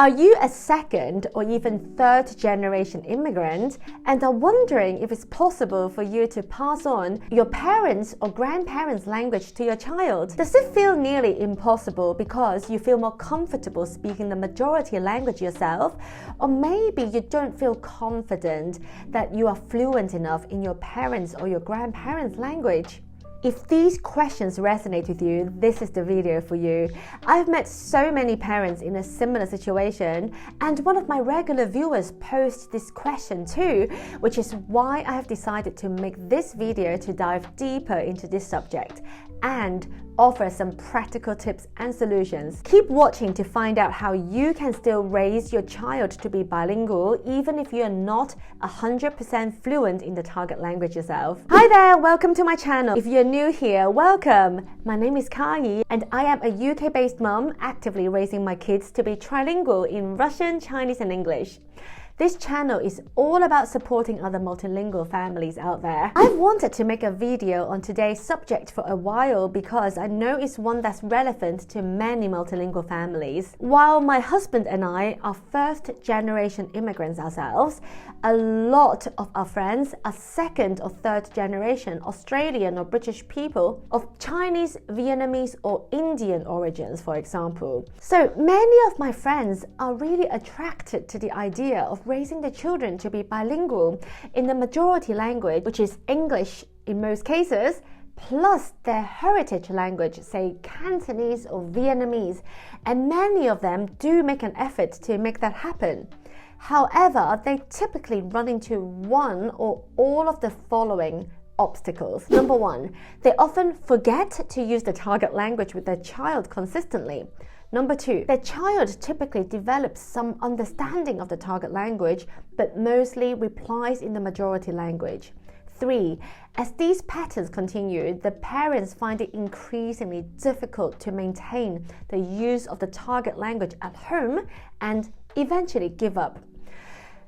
Are you a second or even third generation immigrant and are wondering if it's possible for you to pass on your parents' or grandparents' language to your child? Does it feel nearly impossible because you feel more comfortable speaking the majority language yourself? Or maybe you don't feel confident that you are fluent enough in your parents' or your grandparents' language? If these questions resonate with you, this is the video for you. I've met so many parents in a similar situation, and one of my regular viewers posed this question too, which is why I have decided to make this video to dive deeper into this subject and offer some practical tips and solutions. Keep watching to find out how you can still raise your child to be bilingual even if you're not 100% fluent in the target language yourself. Hi there, welcome to my channel. If you're new here, welcome. My name is Kai and I am a UK-based mom actively raising my kids to be trilingual in Russian, Chinese and English. This channel is all about supporting other multilingual families out there. I've wanted to make a video on today's subject for a while because I know it's one that's relevant to many multilingual families. While my husband and I are first generation immigrants ourselves, a lot of our friends are second or third generation Australian or British people of Chinese, Vietnamese or Indian origins, for example. So many of my friends are really attracted to the idea of raising their children to be bilingual in the majority language, which is English in most cases, plus their heritage language, say Cantonese or Vietnamese, and many of them do make an effort to make that happen. However, they typically run into one or all of the following obstacles. Number one, they often forget to use the target language with their child consistently. Number two, their child typically develops some understanding of the target language, but mostly replies in the majority language. 3. As these patterns continue, the parents find it increasingly difficult to maintain the use of the target language at home and eventually give up.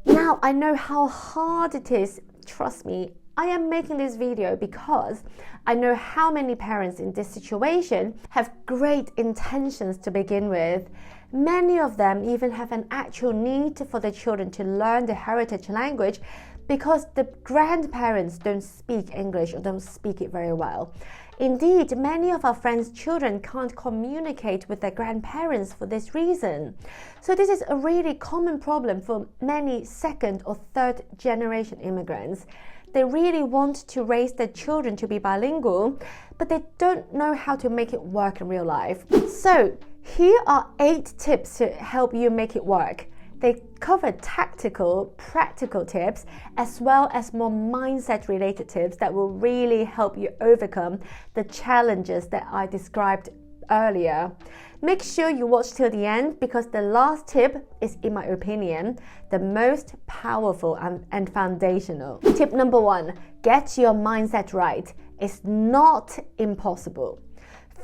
Now, I know how hard it is, trust me. I am making this video because I know how many parents in this situation have great intentions to begin with. Many of them even have an actual need for their children to learn the heritage language because the grandparents don't speak English or don't speak it very well. Indeed, many of our friends' children can't communicate with their grandparents for this reason. So this is a really common problem for many second or third generation immigrants. They really want to raise their children to be bilingual, but they don't know how to make it work in real life. So here are 8 tips to help you make it work. They cover tactical, practical tips, as well as more mindset-related tips that will really help you overcome the challenges that I described earlier. Make sure you watch till the end because the last tip is, in my opinion, the most powerful and foundational. Tip number 1, get your mindset right. It's not impossible.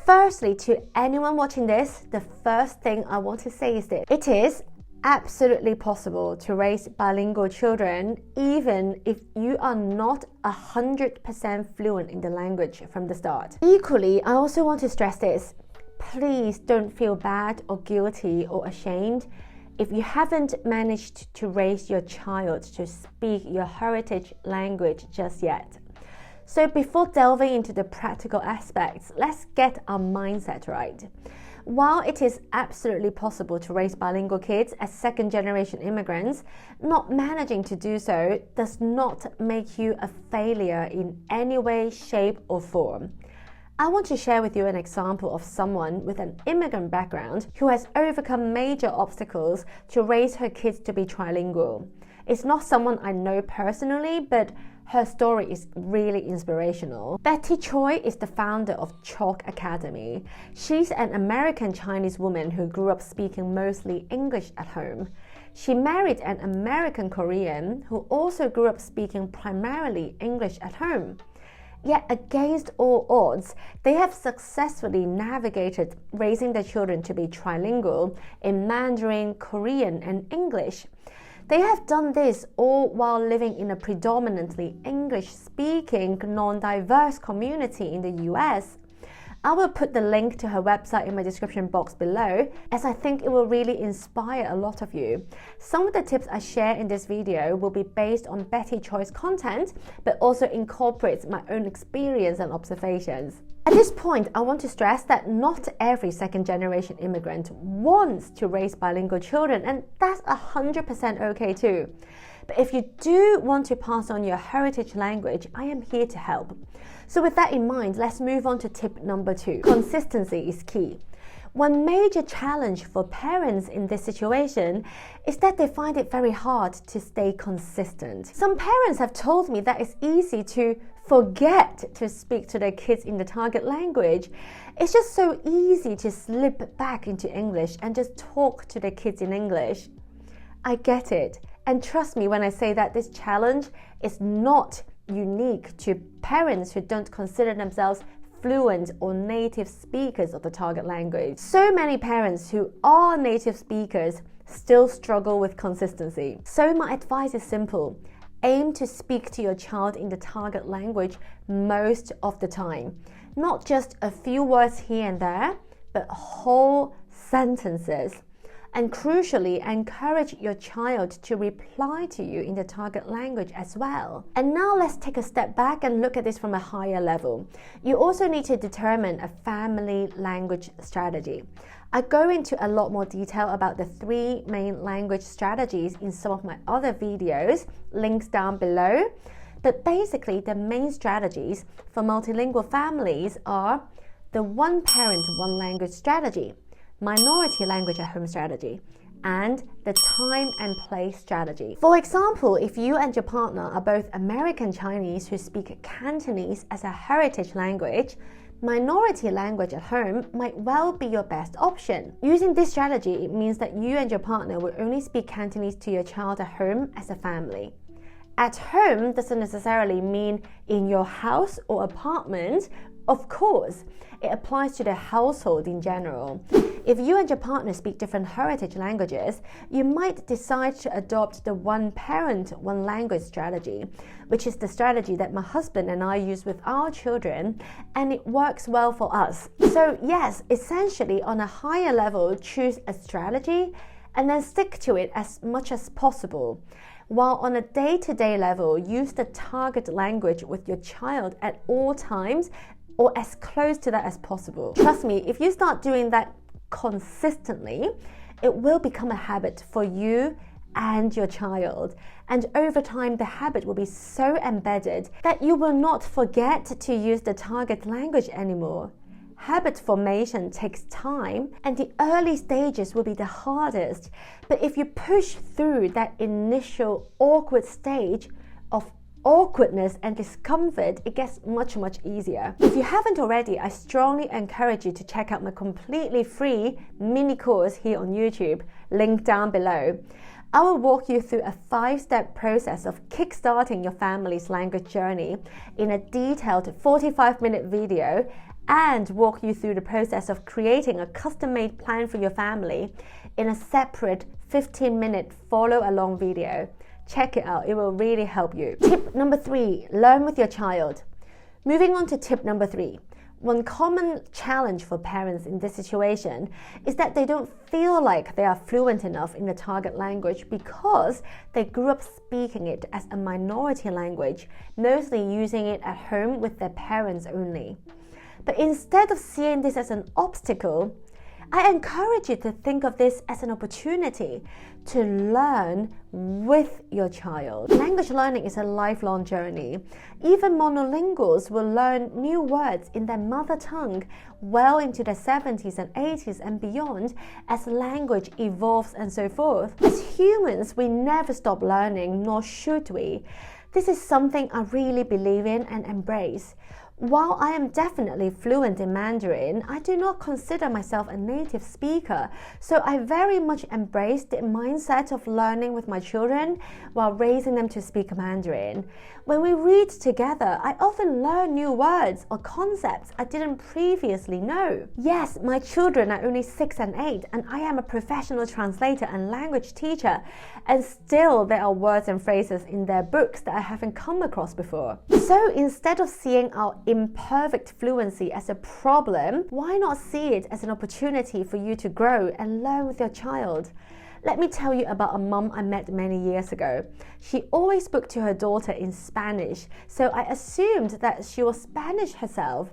Firstly, to anyone watching this, the first thing I want to say is this. It is absolutely possible to raise bilingual children even if you are not 100% fluent in the language from the start. Equally, I also want to stress this. Please don't feel bad or guilty or ashamed if you haven't managed to raise your child to speak your heritage language just yet. So before delving into the practical aspects, let's get our mindset right. While it is absolutely possible to raise bilingual kids as second-generation immigrants, not managing to do so does not make you a failure in any way, shape, or form. I want to share with you an example of someone with an immigrant background who has overcome major obstacles to raise her kids to be trilingual. It's not someone I know personally, but her story is really inspirational. Betty Choi is the founder of Chalk Academy. She's an American Chinese woman who grew up speaking mostly English at home. She married an American Korean who also grew up speaking primarily English at home. Yet against all odds, they have successfully navigated raising their children to be trilingual in Mandarin, Korean, and English. They have done this all while living in a predominantly English-speaking, non-diverse community in the US. I will put the link to her website in my description box below, as I think it will really inspire a lot of you. Some of the tips I share in this video will be based on Betty Choi's content, but also incorporates my own experience and observations. At this point, I want to stress that not every second-generation immigrant wants to raise bilingual children, and that's 100% okay too. But if you do want to pass on your heritage language, I am here to help. So with that in mind, let's move on to tip number 2. Consistency is key. One major challenge for parents in this situation is that they find it very hard to stay consistent. Some parents have told me that it's easy to forget to speak to their kids in the target language. It's just so easy to slip back into English and just talk to their kids in English. I get it. And trust me when I say that this challenge is not unique to parents who don't consider themselves fluent or native speakers of the target language. So many parents who are native speakers still struggle with consistency. So my advice is simple. Aim to speak to your child in the target language most of the time. Not just a few words here and there, but whole sentences. And crucially, encourage your child to reply to you in the target language as well. And now let's take a step back and look at this from a higher level. You also need to determine a family language strategy. I go into a lot more detail about the 3 main language strategies in some of my other videos, links down below. But basically, the main strategies for multilingual families are the one parent, one language strategy, minority language at home strategy, and the time and place strategy. For example, if you and your partner are both American Chinese who speak Cantonese as a heritage language, minority language at home might well be your best option. Using this strategy, it means that you and your partner will only speak Cantonese to your child at home as a family. At home doesn't necessarily mean in your house or apartment. Of course, it applies to the household in general. If you and your partner speak different heritage languages, you might decide to adopt the one parent, one language strategy, which is the strategy that my husband and I use with our children, and it works well for us. So yes, essentially on a higher level, choose a strategy and then stick to it as much as possible. While on a day-to-day level, use the target language with your child at all times, or as close to that as possible. Trust me, if you start doing that consistently, it will become a habit for you and your child. And over time, the habit will be so embedded that you will not forget to use the target language anymore. Habit formation takes time, and the early stages will be the hardest. But if you push through that initial awkward stage of awkwardness and discomfort, it gets much easier. If you haven't already, I strongly encourage you to check out my completely free mini course here on YouTube, link down below. I will walk you through a 5-step process of kickstarting your family's language journey in a detailed 45-minute video, and walk you through the process of creating a custom-made plan for your family in a separate 15-minute follow-along video. Check it out, it will really help you. Tip number 3, learn with your child. Moving on to tip number 3. One common challenge for parents in this situation is that they don't feel like they are fluent enough in the target language because they grew up speaking it as a minority language, mostly using it at home with their parents only. But instead of seeing this as an obstacle, I encourage you to think of this as an opportunity to learn with your child. Language learning is a lifelong journey. Even monolinguals will learn new words in their mother tongue well into their 70s and 80s and beyond as language evolves and so forth. As humans, we never stop learning, nor should we. This is something I really believe in and embrace. While I am definitely fluent in Mandarin, I do not consider myself a native speaker, so I very much embrace the mindset of learning with my children while raising them to speak Mandarin. When we read together, I often learn new words or concepts I didn't previously know. Yes, my children are only 6 and 8, and I am a professional translator and language teacher, and still there are words and phrases in their books that I haven't come across before. So instead of seeing our imperfect fluency as a problem, why not see it as an opportunity for you to grow and learn with your child? Let me tell you about a mum I met many years ago. She always spoke to her daughter in Spanish, so I assumed that she was Spanish herself.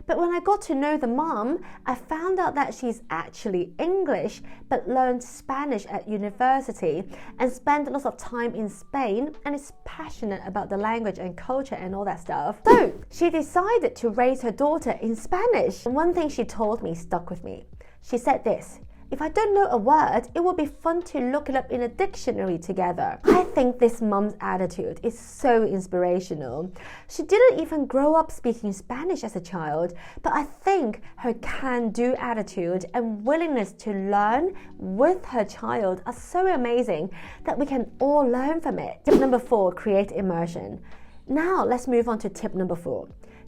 But when I got to know the mum, I found out that she's actually English but learned Spanish at university and spent lots of time in Spain and is passionate about the language and culture and all that stuff. So she decided to raise her daughter in Spanish. And one thing she told me stuck with me. She said this: if I don't know a word, it would be fun to look it up in a dictionary together. I think this mum's attitude is so inspirational. She didn't even grow up speaking Spanish as a child, but I think her can-do attitude and willingness to learn with her child are so amazing that we can all learn from it. Tip number 4, create immersion. Now let's move on to tip number 4.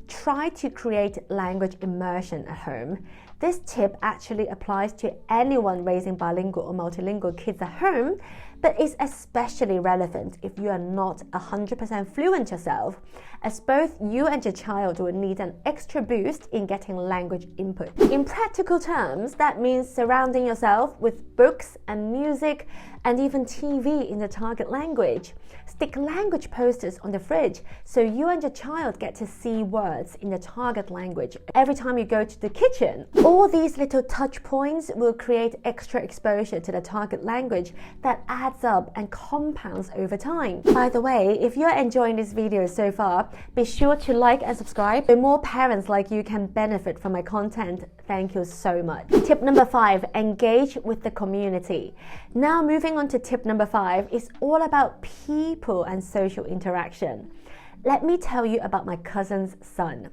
Try to create language immersion at home. This tip actually applies to anyone raising bilingual or multilingual kids at home, but is especially relevant if you are not 100% fluent yourself, as both you and your child will need an extra boost in getting language input. In practical terms, that means surrounding yourself with books and music and even TV in the target language. Stick language posters on the fridge so you and your child get to see words in the target language every time you go to the kitchen. All these little touch points will create extra exposure to the target language that adds up and compounds over time. By the way, if you're enjoying this video so far, be sure to like and subscribe so more parents like you can benefit from my content. Thank you so much. Tip number 5, engage with the community. Now moving on to tip number 5 is all about people and social interaction. Let me tell you about my cousin's son.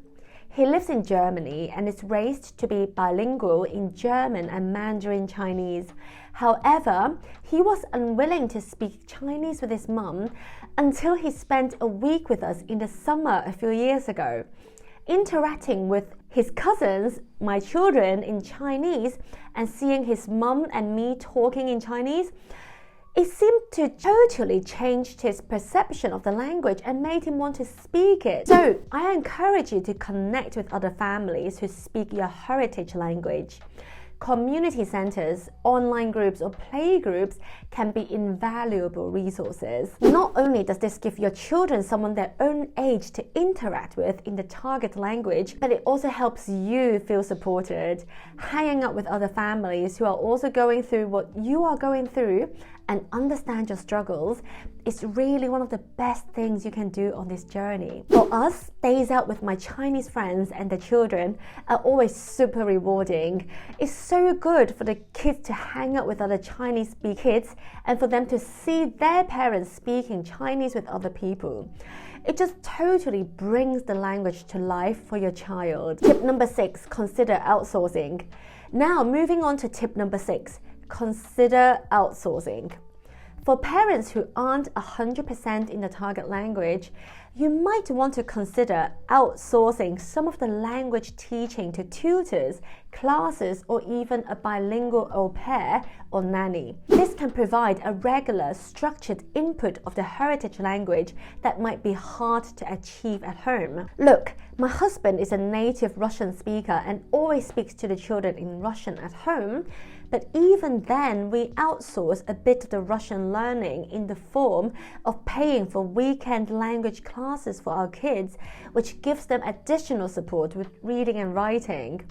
He lives in Germany and is raised to be bilingual in German and Mandarin Chinese. However, he was unwilling to speak Chinese with his mum until he spent a week with us in the summer a few years ago. Interacting with his cousins, my children, in Chinese and seeing his mum and me talking in Chinese, it seemed to totally change his perception of the language and made him want to speak it. So I encourage you to connect with other families who speak your heritage language. Community centers, online groups or play groups can be invaluable resources. Not only does this give your children someone their own age to interact with in the target language, but it also helps you feel supported. Hanging out with other families who are also going through what you are going through and understand your struggles is really one of the best things you can do on this journey. For us, days out with my Chinese friends and their children are always super rewarding. It's so good for the kids to hang out with other Chinese-speaking kids and for them to see their parents speaking Chinese with other people. It just totally brings the language to life for your child. Tip number 6, consider outsourcing. Now moving on to tip number 6, consider outsourcing. For parents who aren't 100% in the target language, you might want to consider outsourcing some of the language teaching to tutors, classes, or even a bilingual au pair or nanny. This can provide a regular, structured input of the heritage language that might be hard to achieve at home. Look, my husband is a native Russian speaker and always speaks to the children in Russian at home. But even then, we outsource a bit of the Russian learning in the form of paying for weekend language classes for our kids, which gives them additional support with reading and writing.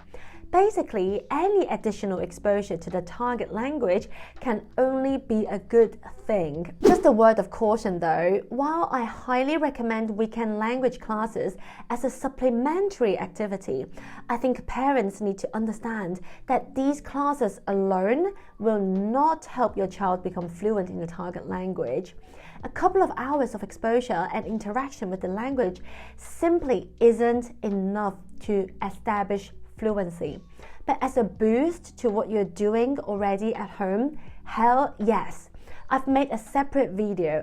Basically, any additional exposure to the target language can only be a good thing. Just a word of caution though, while I highly recommend weekend language classes as a supplementary activity, I think parents need to understand that these classes alone will not help your child become fluent in the target language. A couple of hours of exposure and interaction with the language simply isn't enough to establish fluency. But as a boost to what you're doing already at home, hell yes. I've made a separate video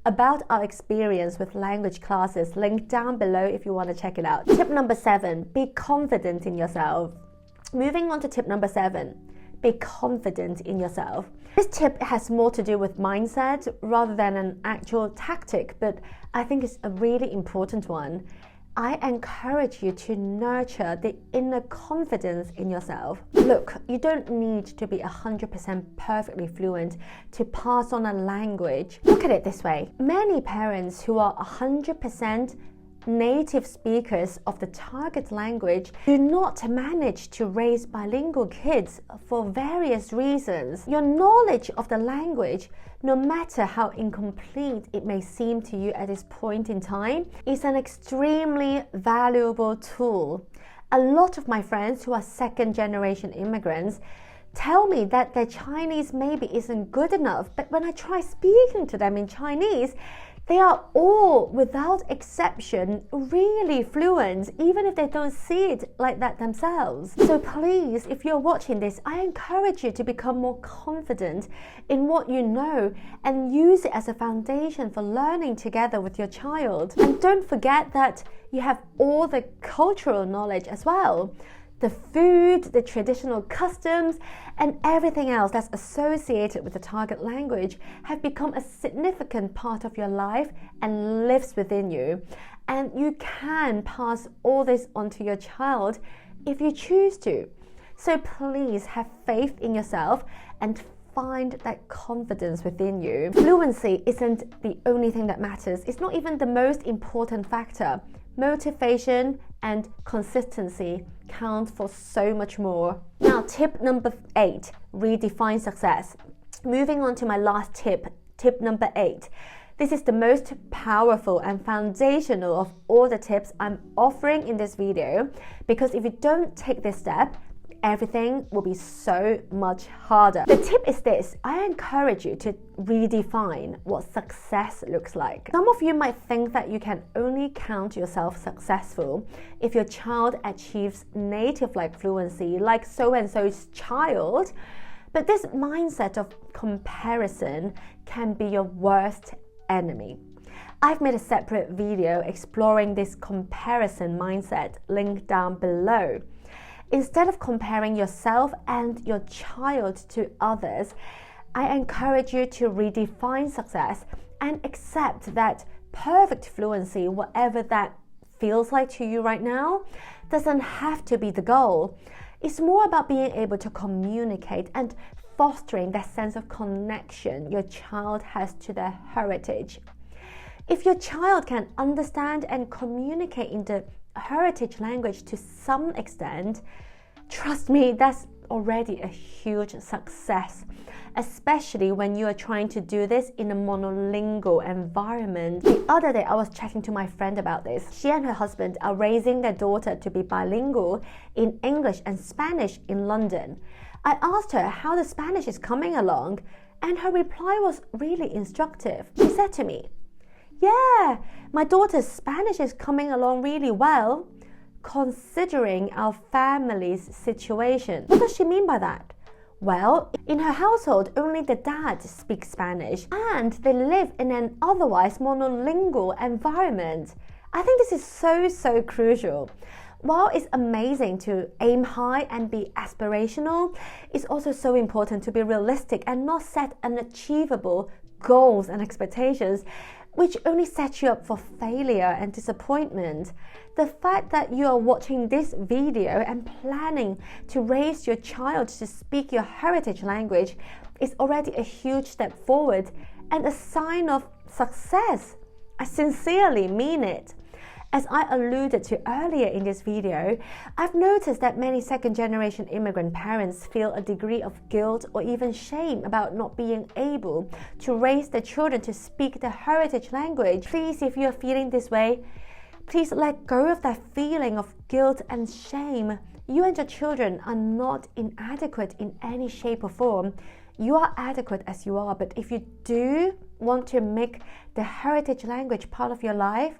about our experience with language classes, linked down below if you want to check it out. Tip number 7, be confident in yourself. Moving on to tip number 7, be confident in yourself. This tip has more to do with mindset rather than an actual tactic, but I think it's a really important one. I encourage you to nurture the inner confidence in yourself. Look, you don't need to be 100% perfectly fluent to pass on a language. Look at it this way. Many parents who are 100% native speakers of the target language do not manage to raise bilingual kids for various reasons. Your knowledge of the language, no matter how incomplete it may seem to you at this point in time, is an extremely valuable tool. A lot of my friends who are second-generation immigrants tell me that their Chinese maybe isn't good enough, but when I try speaking to them in Chinese, they are all, without exception, really fluent, even if they don't see it like that themselves. So please, if you're watching this, I encourage you to become more confident in what you know and use it as a foundation for learning together with your child. And don't forget that you have all the cultural knowledge as well. The food, the traditional customs, and everything else that's associated with the target language have become a significant part of your life and lives within you. And you can pass all this on to your child if you choose to. So please have faith in yourself and find that confidence within you. Fluency isn't the only thing that matters. It's not even the most important factor. Motivation and consistency count for so much more. Now, tip number 8, redefine success. Moving on to my last tip, tip number 8. This is the most powerful and foundational of all the tips I'm offering in this video, because if you don't take this step, everything will be so much harder. The tip is this: I encourage you to redefine what success looks like. Some of you might think that you can only count yourself successful if your child achieves native-like fluency, like so-and-so's child. But this mindset of comparison can be your worst enemy. I've made a separate video exploring this comparison mindset, link down below. Instead of comparing yourself and your child to others, I encourage you to redefine success and accept that perfect fluency, whatever that feels like to you right now, doesn't have to be the goal. It's more about being able to communicate and fostering that sense of connection your child has to their heritage. If your child can understand and communicate in the heritage language to some extent, trust me, that's already a huge success, especially when you are trying to do this in a monolingual environment. The other day I was chatting to my friend about this. She and her husband are raising their daughter to be bilingual in English and Spanish in London. I asked her how the Spanish is coming along, and her reply was really instructive. She said to me, "Yeah, my daughter's Spanish is coming along really well, considering our family's situation." What does she mean by that? Well, in her household, only the dad speaks Spanish, and they live in an otherwise monolingual environment. I think this is so crucial. While it's amazing to aim high and be aspirational, it's also so important to be realistic and not set unachievable goals and expectations, which only set you up for failure and disappointment. The fact that you are watching this video and planning to raise your child to speak your heritage language is already a huge step forward and a sign of success. I sincerely mean it. As I alluded to earlier in this video, I've noticed that many second-generation immigrant parents feel a degree of guilt or even shame about not being able to raise their children to speak their heritage language. Please, if you're feeling this way, please let go of that feeling of guilt and shame. You and your children are not inadequate in any shape or form. You are adequate as you are, but if you do want to make the heritage language part of your life,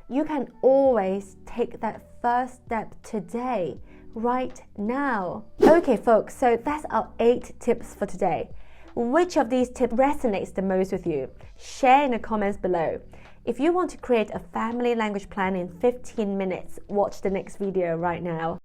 you can always take that first step today, right now. Okay folks, so that's our 8 tips for today. Which of these tips resonates the most with you? Share in the comments below. If you want to create a family language plan in 15 minutes, watch the next video right now.